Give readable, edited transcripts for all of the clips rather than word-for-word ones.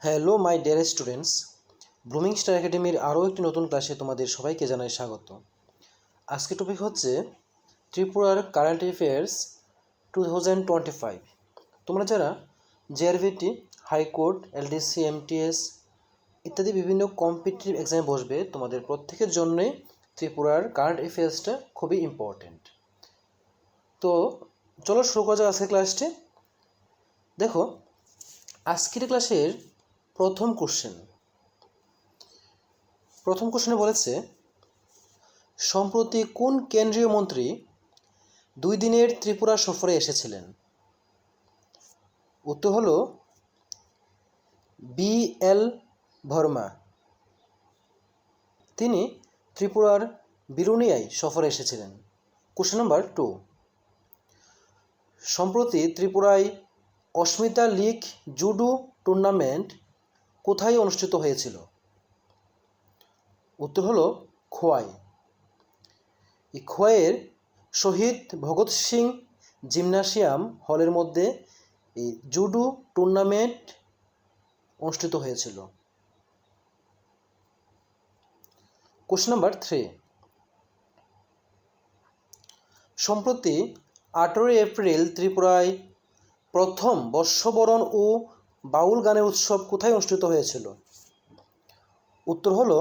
Hello my dear students, blooming star একাডেমির আরও একটি নতুন ক্লাসে তোমাদের সবাইকে জানাই স্বাগত। আজকের টপিক হচ্ছে ত্রিপুরার কারেন্ট অ্যাফেয়ার্স 2025। তোমরা যারা জেআরভিটি, হাইকোর্ট, এলডিসি, এমটিএস ইত্যাদি বিভিন্ন কম্পিটিটিভ এক্সামে বসবে, তোমাদের প্রত্যেকের জন্যই ত্রিপুরার কারেন্ট অ্যাফেয়ার্সটা খুবই ইম্পর্টেন্ট। তো চলো শুরু করা যাক আজকের ক্লাসটি। দেখো, আজকের ক্লাসের প্রথম কোশ্চেনে বলেছে, সম্প্রতি কোন কেন্দ্রীয় মন্ত্রী 2 দিনের ত্রিপুরা সফরে এসেছিলেন? উত্তর হলো BL ভার্মা। তিনি ত্রিপুরার বিরুনিয়ায় সফরে এসেছিলেন। কোশ্চেন নাম্বার 2, সম্প্রতি ত্রিপুরায় অস্মিতা লীগ জুডো টুর্নামেন্ট কোথায় অনুষ্ঠিত হয়েছিল? উত্তর হলো খোয়াই। এই খোয়াইয়ের শহীদ ভগৎ সিং জিমনাসিয়াম হলের মধ্যে এই জুডো টুর্নামেন্ট অনুষ্ঠিত হয়েছিল। কোশ্চেন নাম্বার 3, সম্প্রতি 18 এপ্রিল ত্রিপুরায় প্রথম বর্ষবরণ ও বাউল গানের উৎসব কোথায় অনুষ্ঠিত হয়েছিল? উত্তর হলো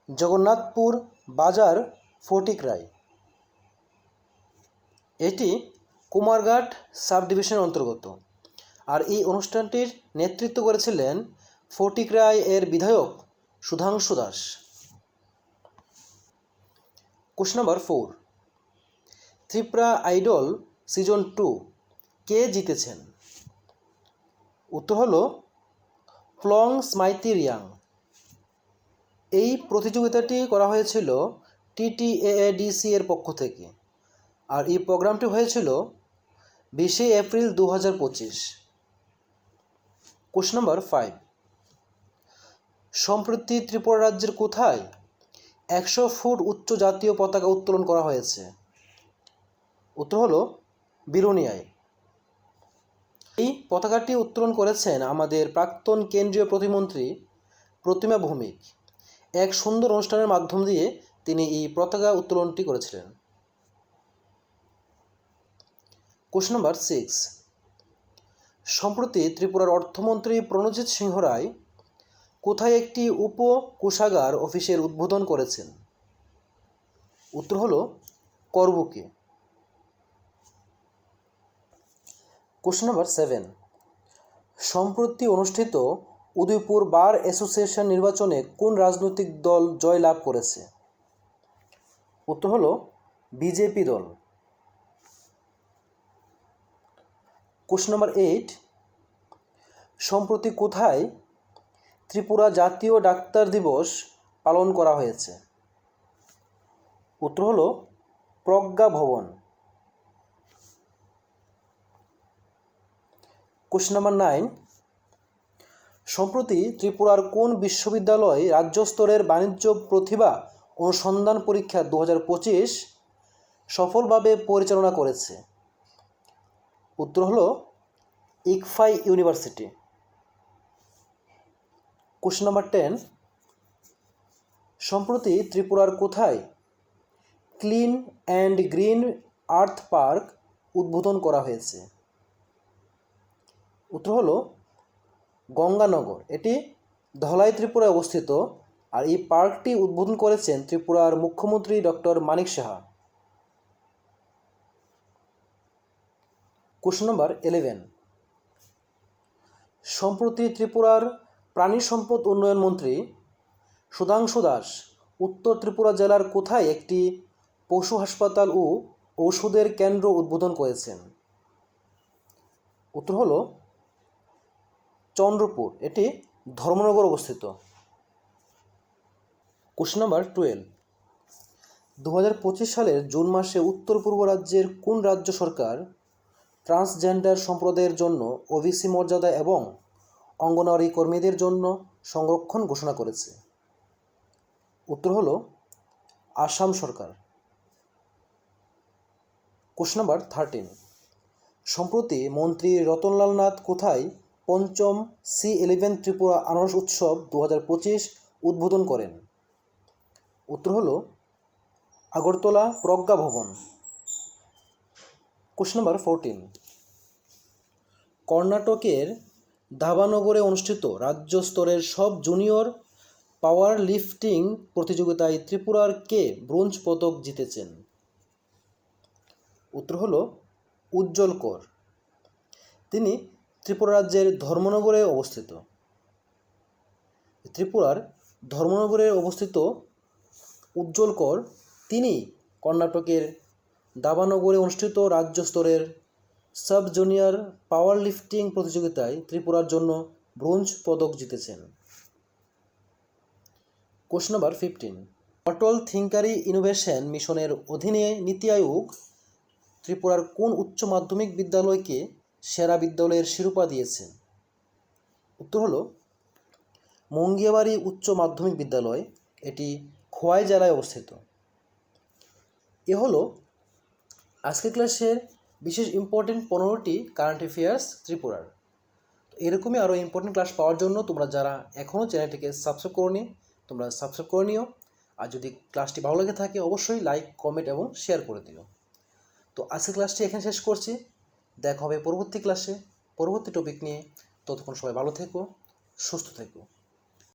জগন্নাথপুর বাজার ফটিকরায়। এটি কুমারঘাট সাব ডিভিশনের অন্তর্গত, আর এই অনুষ্ঠানটির নেতৃত্ব করেছিলেন ফটিকরায় এর বিধায়ক Sudhanshu Das. Question number 4, Tripura idol season 2 কে জিতেছেন? উত্তর হলো ফ্লং স্মাইতি রিয়াং। এই প্রতিযোগিতাটি করা হয়েছিল TTAADC এর পক্ষ থেকে, আর এই প্রোগ্রামটি হয়েছিল 20 এপ্রিল 2025। কোশ্চেন নাম্বার 5, সম্প্রতি ত্রিপুরা রাজ্যের কোথায় 100 ফুট উচ্চ জাতীয় পতাকা উত্তোলন করা হয়েছে? উত্তর হলো বিরুনিয়ায়। এই পতাকাটি উত্তোলন করেছেন আমাদের প্রাক্তন কেন্দ্রীয় প্রতিমন্ত্রী প্রতিমা ভৌমিক। এক সুন্দর অনুষ্ঠানের মাধ্যম দিয়ে তিনি এই পতাকা উত্তোলনটি করেছিলেন। কোশ্চেন নাম্বার 6, সম্প্রতি ত্রিপুরার অর্থমন্ত্রী প্রণজিৎ সিংহ রায় কোথায় একটি উপ কোষাগার অফিসের উদ্বোধন করেছেন? উত্তর হলো করবুকে। কোশ্চেন নাম্বার 7, সম্প্রতি অনুষ্ঠিত উদয়পুর বার অ্যাসোসিয়েশন নির্বাচনে কোন রাজনৈতিক দল জয় লাভ করেছে? উত্তর হলো বিজেপি দল। কোশ্চেন নাম্বার 8, সম্প্রতি কোথায় ত্রিপুরা জাতীয় ডাক্তার দিবস পালন করা হয়েছে? উত্তর হলো প্রজ্ঞা ভবন। কোশ্চেন নাম্বার 9, সম্প্রতি ত্রিপুরার কোন বিশ্ববিদ্যালয় রাজ্য স্তরের বাণিজ্য প্রতিভা অনুসন্ধান পরীক্ষা 2025 সফলভাবে পরিচালনা করেছে? উত্তর হলো ইকফাই ইউনিভার্সিটি। কোশ্চেন নাম্বার 10, সম্প্রতি ত্রিপুরার কোথায় clean and green earth park উদ্বোধন করা হয়েছে? উত্তর হলো গঙ্গানগর। এটি ধলাই ত্রিপুরায় অবস্থিত, আর এই পার্কটি উদ্বোধন করেছেন ত্রিপুরার মুখ্যমন্ত্রী doctor Manik Saha. Question number 11, সম্প্রতি ত্রিপুরার প্রাণী সম্পদ উন্নয়ন মন্ত্রী সুধাংশু দাস উত্তর ত্রিপুরা জেলার কোথায় একটি পশু হাসপাতাল ও ঔষধের কেন্দ্র উদ্বোধন করেছেন? উত্তর হলো চন্দ্রপুর। এটি ধর্মনগর অবস্থিত। কোশ্চেন নাম্বার 12, 2025 সালের জুন মাসে উত্তর পূর্ব রাজ্যের কোন রাজ্য সরকার ট্রান্সজেন্ডার সম্প্রদায়ের জন্য OBC মর্যাদা এবং অঙ্গনওয়াড়ি কর্মীদের জন্য সংরক্ষণ ঘোষণা করেছে? উত্তর হলো আসাম সরকার। কোশ্চেন নাম্বার 13, সম্প্রতি মন্ত্রী রতনলাল নাথ কোথায় পঞ্চম C11 ত্রিপুরা আনারস উৎসব 2025 উদ্বোধন করেন? উত্তর হলো আগরতলা প্রজ্ঞা ভবন। কোশ্চেন নাম্বার 14, কর্ণাটকের ধাবানগরে অনুষ্ঠিত রাজ্য স্তরের সব জুনিয়র পাওয়ার লিফটিং প্রতিযোগিতায় ত্রিপুরার কে ব্রোঞ্জ পদক জিতেছেন? উত্তর হলো উজ্জ্বল কর। তিনি ত্রিপুরা রাজ্যের ধর্মনগরে অবস্থিত। ত্রিপুরার ধর্মনগরে অবস্থিত উজ্জ্বল কর তিনি কর্ণাটকের দাবানগরে অনুষ্ঠিত রাজ্য স্তরের সাব জুনিয়র পাওয়ার লিফটিং প্রতিযোগিতায় ত্রিপুরার জন্য ব্রোঞ্জ পদক জিতেছেন। কোশ্চেন নাম্বার 15, অটল থিঙ্কারি ইনোভেশন মিশনের অধীনে নীতি আয়োগ ত্রিপুরার কোন উচ্চ মাধ্যমিক বিদ্যালয়কে সেরা বিদ্যালয়ের শিরোপা দিয়েছে? উত্তর হলো মঙ্গিয়াবাড়ি উচ্চ মাধ্যমিক বিদ্যালয়, এটি খোয়াই জেলায় অবস্থিত। এ হলো আজকের ক্লাসের বিশেষ ইম্পর্টেন্ট 15টি কারেন্ট অ্যাফেয়ার্স ত্রিপুরার। এরকমই আরও ইম্পর্টেন্ট ক্লাস পাওয়ার জন্য তোমরা যারা এখনও চ্যানেলটিকে সাবস্ক্রাইব করোনি তোমরা সাবস্ক্রাইব করে নিও। আর যদি ক্লাসটি ভালো লেগে থাকে অবশ্যই লাইক, কমেন্ট এবং শেয়ার করে দিও। তো আজকের ক্লাসটি এখানে শেষ করছি। দেখা হবে পরবর্তী ক্লাসে পরবর্তী টপিক নিয়ে। ততক্ষণ সবাই ভালো থেকো, সুস্থ থেকো।